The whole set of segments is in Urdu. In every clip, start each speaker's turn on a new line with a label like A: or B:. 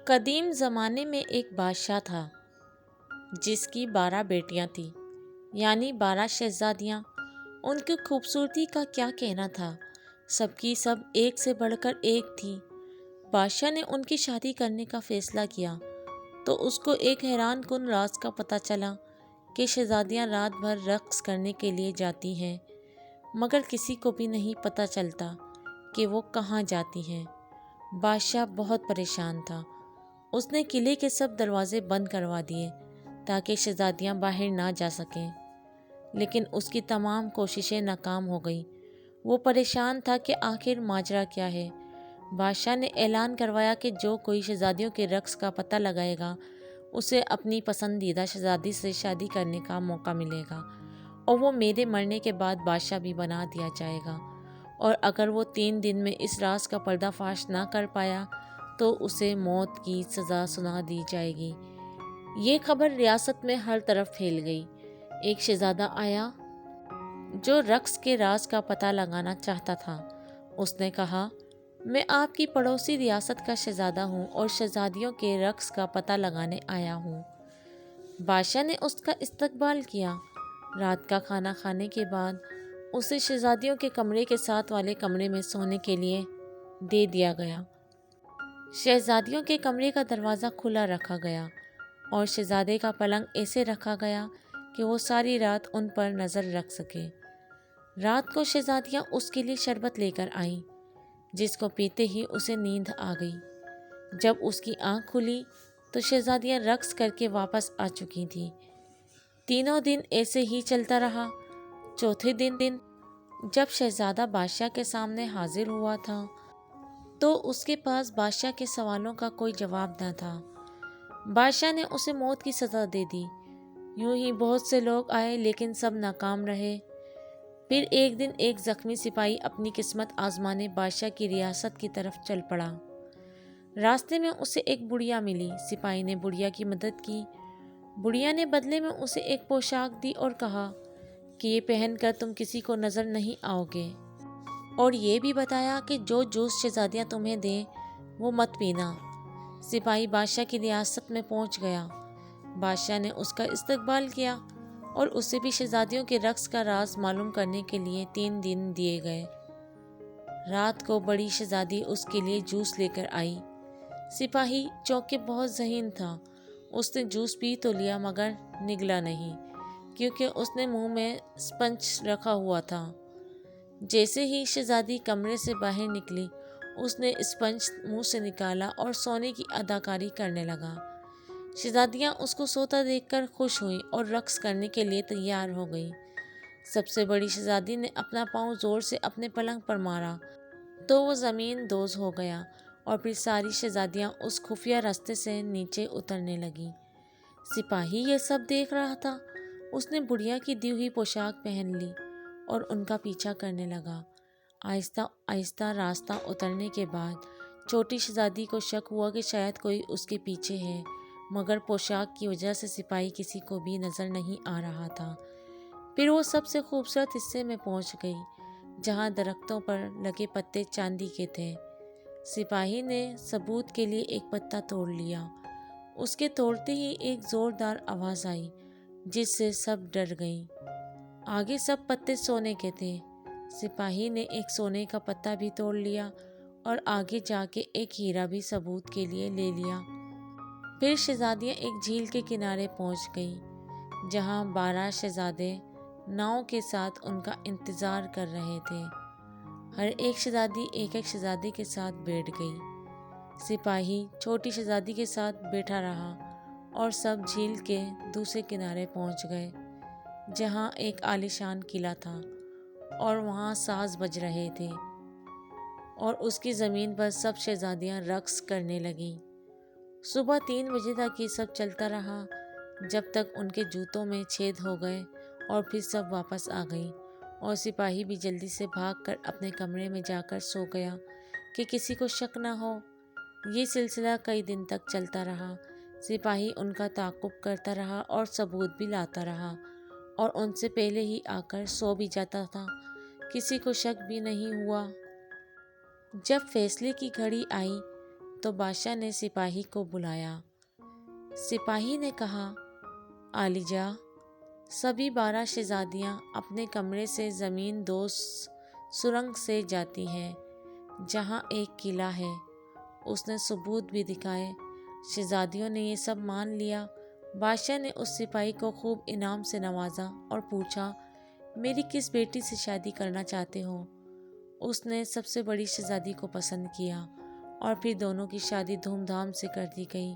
A: قدیم زمانے میں ایک بادشاہ تھا جس کی 12 بیٹیاں تھیں، یعنی 12 شہزادیاں۔ ان کی خوبصورتی کا کیا کہنا تھا، سب کی سب ایک سے بڑھ کر ایک تھی۔ بادشاہ نے ان کی شادی کرنے کا فیصلہ کیا تو اس کو ایک حیران کن راز کا پتہ چلا کہ شہزادیاں رات بھر رقص کرنے کے لیے جاتی ہیں، مگر کسی کو بھی نہیں پتہ چلتا کہ وہ کہاں جاتی ہیں۔ بادشاہ بہت پریشان تھا۔ اس نے قلعے کے سب دروازے بند کروا دیے تاکہ شہزادیاں باہر نہ جا سکیں، لیکن اس کی تمام کوششیں ناکام ہو گئیں۔ وہ پریشان تھا کہ آخر ماجرا کیا ہے۔ بادشاہ نے اعلان کروایا کہ جو کوئی شہزادیوں کے رقص کا پتہ لگائے گا اسے اپنی پسندیدہ شہزادی سے شادی کرنے کا موقع ملے گا، اور وہ میرے مرنے کے بعد بادشاہ بھی بنا دیا جائے گا، اور اگر وہ 3 دن میں اس راز کا پردہ فاش نہ کر پایا تو اسے موت کی سزا سنا دی جائے گی۔ یہ خبر ریاست میں ہر طرف پھیل گئی۔ ایک شہزادہ آیا جو رقص کے راز کا پتہ لگانا چاہتا تھا۔ اس نے کہا، میں آپ کی پڑوسی ریاست کا شہزادہ ہوں اور شہزادیوں کے رقص کا پتہ لگانے آیا ہوں۔ بادشاہ نے اس کا استقبال کیا۔ رات کا کھانا کھانے کے بعد اسے شہزادیوں کے کمرے کے ساتھ والے کمرے میں سونے کے لیے دے دیا گیا۔ شہزادیوں کے کمرے کا دروازہ کھلا رکھا گیا اور شہزادے کا پلنگ ایسے رکھا گیا کہ وہ ساری رات ان پر نظر رکھ سکے۔ رات کو شہزادیاں اس کے لیے شربت لے کر آئیں، جس کو پیتے ہی اسے نیند آ گئی۔ جب اس کی آنکھ کھلی تو شہزادیاں رقص کر کے واپس آ چکی تھیں۔ تینوں دن ایسے ہی چلتا رہا۔ چوتھے دن جب شہزادہ بادشاہ کے سامنے حاضر ہوا تھا تو اس کے پاس بادشاہ کے سوالوں کا کوئی جواب نہ تھا۔ بادشاہ نے اسے موت کی سزا دے دی۔ یوں ہی بہت سے لوگ آئے لیکن سب ناکام رہے۔ پھر ایک دن ایک زخمی سپاہی اپنی قسمت آزمانے بادشاہ کی ریاست کی طرف چل پڑا۔ راستے میں اسے ایک بڑھیا ملی۔ سپاہی نے بڑھیا کی مدد کی۔ بڑھیا نے بدلے میں اسے ایک پوشاک دی اور کہا کہ یہ پہن کر تم کسی کو نظر نہیں آؤ گے، اور یہ بھی بتایا کہ جو جوس شہزادیاں تمہیں دیں وہ مت پینا۔ سپاہی بادشاہ کی ریاست میں پہنچ گیا۔ بادشاہ نے اس کا استقبال کیا اور اسے بھی شہزادیوں کے رقص کا راز معلوم کرنے کے لیے 3 دن دیے گئے۔ رات کو بڑی شہزادی اس کے لیے جوس لے کر آئی۔ سپاہی چونکہ بہت ذہین تھا، اس نے جوس پی تو لیا مگر نگلا نہیں، کیونکہ اس نے منہ میں اسپنج رکھا ہوا تھا۔ جیسے ہی شہزادی کمرے سے باہر نکلی، اس نے اسپنج منہ سے نکالا اور سونے کی اداکاری کرنے لگا۔ شہزادیاں اس کو سوتا دیکھ کر خوش ہوئیں اور رقص کرنے کے لیے تیار ہو گئیں۔ سب سے بڑی شہزادی نے اپنا پاؤں زور سے اپنے پلنگ پر مارا تو وہ زمین دوز ہو گیا، اور پھر ساری شہزادیاں اس خفیہ راستے سے نیچے اترنے لگیں۔ سپاہی یہ سب دیکھ رہا تھا۔ اس نے بڑھیا کی دی ہوئی پوشاک پہن لی اور ان کا پیچھا کرنے لگا۔ آہستہ آہستہ راستہ اترنے کے بعد چھوٹی شہزادی کو شک ہوا کہ شاید کوئی اس کے پیچھے ہے، مگر پوشاک کی وجہ سے سپاہی کسی کو بھی نظر نہیں آ رہا تھا۔ پھر وہ سب سے خوبصورت حصے میں پہنچ گئی، جہاں درختوں پر لگے پتے چاندی کے تھے۔ سپاہی نے ثبوت کے لیے ایک پتا توڑ لیا۔ اس کے توڑتے ہی ایک زوردار آواز آئی جس سے سب ڈر گئیں۔ آگے سب پتے سونے کے تھے۔ سپاہی نے ایک سونے کا پتا بھی توڑ لیا اور آگے جا کے ایک ہیرا بھی ثبوت کے لیے لے لیا۔ پھر شہزادیاں ایک جھیل کے کنارے پہنچ گئیں، جہاں 12 شہزادے ناؤں کے ساتھ ان کا انتظار کر رہے تھے۔ ہر ایک شہزادی ایک ایک شہزادے کے ساتھ بیٹھ گئی۔ سپاہی چھوٹی شہزادی کے ساتھ بیٹھا رہا اور سب جھیل کے دوسرے کنارے پہنچ گئے، جہاں ایک عالیشان قلعہ تھا اور وہاں ساز بج رہے تھے، اور اس کی زمین پر سب شہزادیاں رقص کرنے لگیں۔ صبح 3 بجے تک یہ سب چلتا رہا، جب تک ان کے جوتوں میں چھید ہو گئے، اور پھر سب واپس آ گئیں، اور سپاہی بھی جلدی سے بھاگ کر اپنے کمرے میں جا کر سو گیا کہ کسی کو شک نہ ہو۔ یہ سلسلہ کئی دن تک چلتا رہا۔ سپاہی ان کا تعاقب کرتا رہا اور ثبوت بھی لاتا رہا، اور ان سے پہلے ہی آ کر سو بھی جاتا تھا۔ کسی کو شک بھی نہیں ہوا۔ جب فیصلے کی گھڑی آئی تو بادشاہ نے سپاہی کو بلایا۔ سپاہی نے کہا، عالیجا، سبھی 12 شہزادیاں اپنے کمرے سے زمین دوز سرنگ سے جاتی ہیں جہاں ایک قلعہ ہے۔ اس نے ثبوت بھی دکھائے۔ شہزادیوں نے یہ سب مان لیا۔ بادشاہ نے اس سپاہی کو خوب انعام سے نوازا اور پوچھا، میری کس بیٹی سے شادی کرنا چاہتے ہو؟ اس نے سب سے بڑی شہزادی کو پسند کیا اور پھر دونوں کی شادی دھوم دھام سے کر دی گئی۔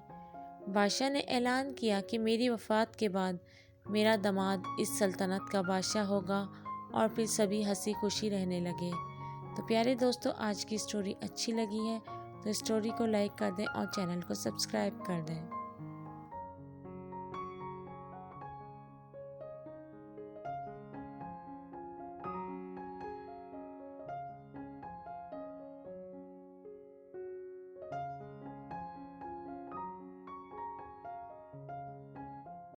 A: بادشاہ نے اعلان کیا کہ میری وفات کے بعد میرا داماد اس سلطنت کا بادشاہ ہوگا، اور پھر سبھی ہنسی خوشی رہنے لگے۔ تو پیارے دوستو، آج کی اسٹوری اچھی لگی ہے تو اسٹوری کو لائک کر دیں اور چینل کو سبسکرائب کر دیں۔